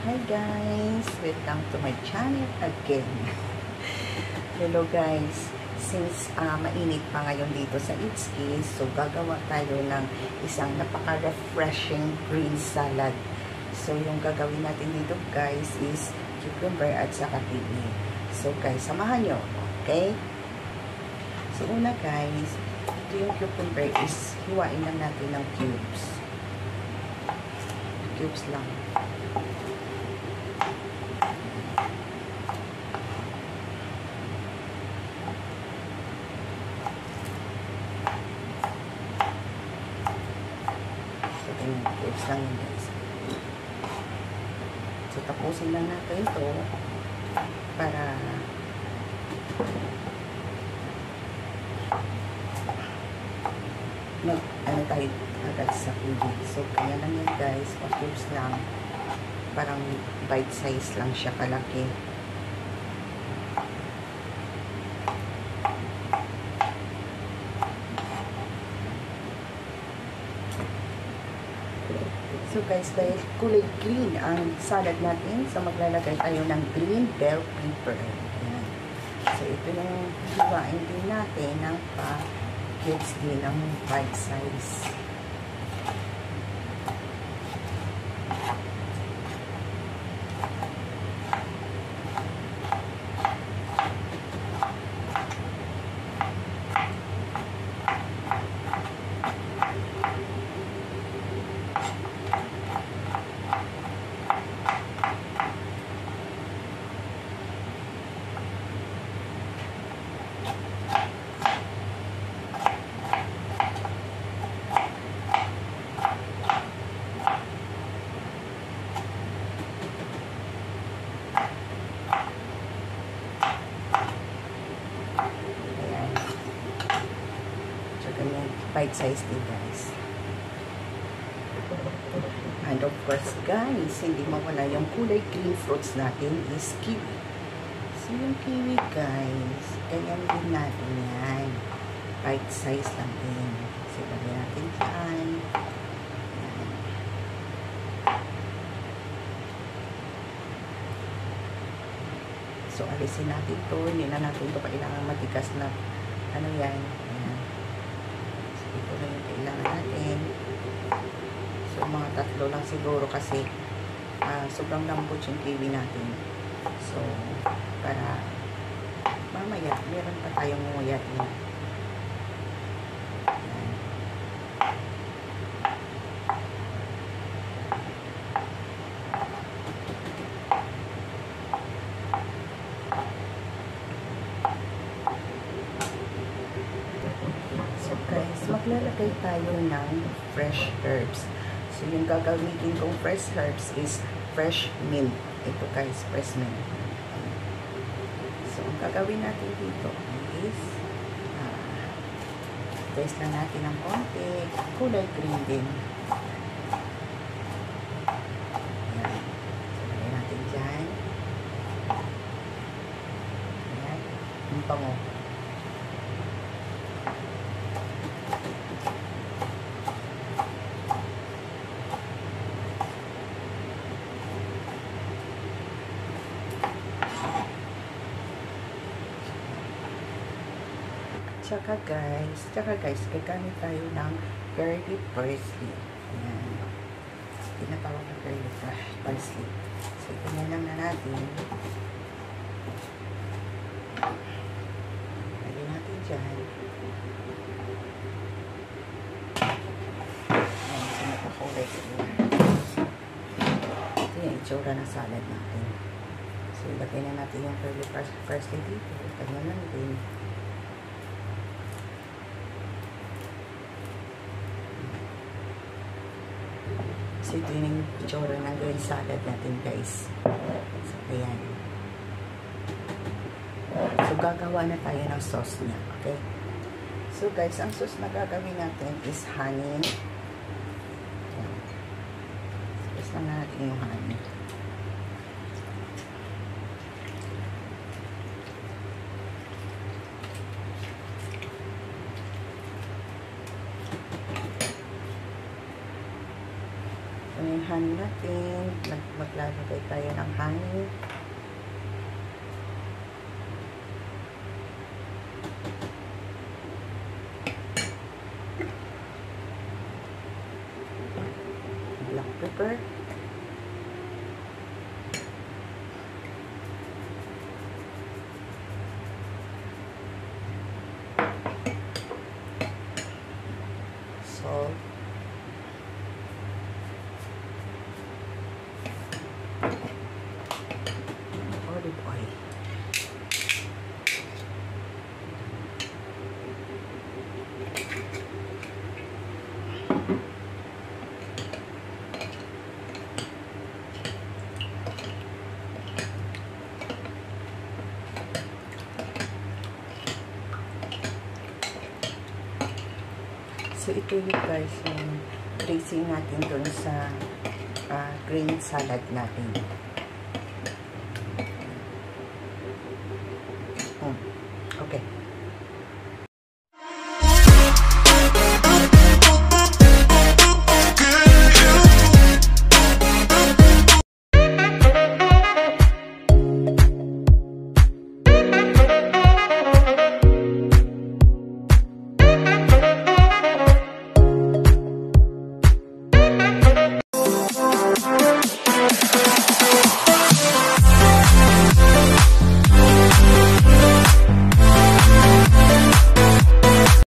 Hi guys! Welcome to my channel again. Hello guys! Since mainit pa ngayon dito sa Itski, so gagawa tayo ng isang napaka-refreshing green salad. So yung gagawin natin dito guys is cucumber at saka kiwi. So guys, samahan nyo. Okay? So una guys, ito yung cucumber is hiwain lang natin ng cubes. Cubes lang. Cubes lang yun guys. So tapusin lang natin ito para ano tayo agad sa kiwi. So kaya lang yan guys, cubes lang, parang bite size lang siya kalaki. So guys, dahil kulay green ang salad natin, so maglalagay tayo ng green bell pepper. Ayan. So ito yung hiwain din natin ng pa-cubes din ng bite size. Bite size din guys. And of course guys, hindi mawala yung kulay green fruits natin is kiwi. So yung kiwi guys, ganyan din natin yan. Bite size lang din. So lagyan natin dyan. Yan. So alisin natin to. Hindi na natin ito kailangan matigas na ano yan. Ayan. Ito na yung kailangan natin. So, mga tatlo lang siguro kasi sobrang lambot yung kiwi natin. So, para mamaya, meron pa tayong nguyain. Maglalagay tayo ng fresh herbs. So, yung gagamitin kong fresh herbs is fresh mint. Ito guys, fresh mint. So, ang gagawin natin dito is test lang natin ng konti. Kulay green din. Ayan. So, lagay natin dyan. Ayan. Ang pango. Tsaka guys, gagamit tayo ng curly parsley. Ayan. Tinatawag na curly parsley. So, ganyan lang na natin. Lagyan natin dyan. Ayan, so nakakulay ko. Ito yung itsura ng salad natin. So, ilagay na natin yung curly parsley dito. Ganyan lang din. So, ito yung itsura ng green salad natin guys. So, ayan. So, gagawa na tayo ng sauce niya. Okay? So, guys, ang sauce na gagawin natin is honey. Ayan. Sauce lang natin yung honey. Honey natin. maglalagay tayo ng honey. Black pepper. Salt. Olive oil. So, ito yung guys, yung dressing natin dun sa green salad natin.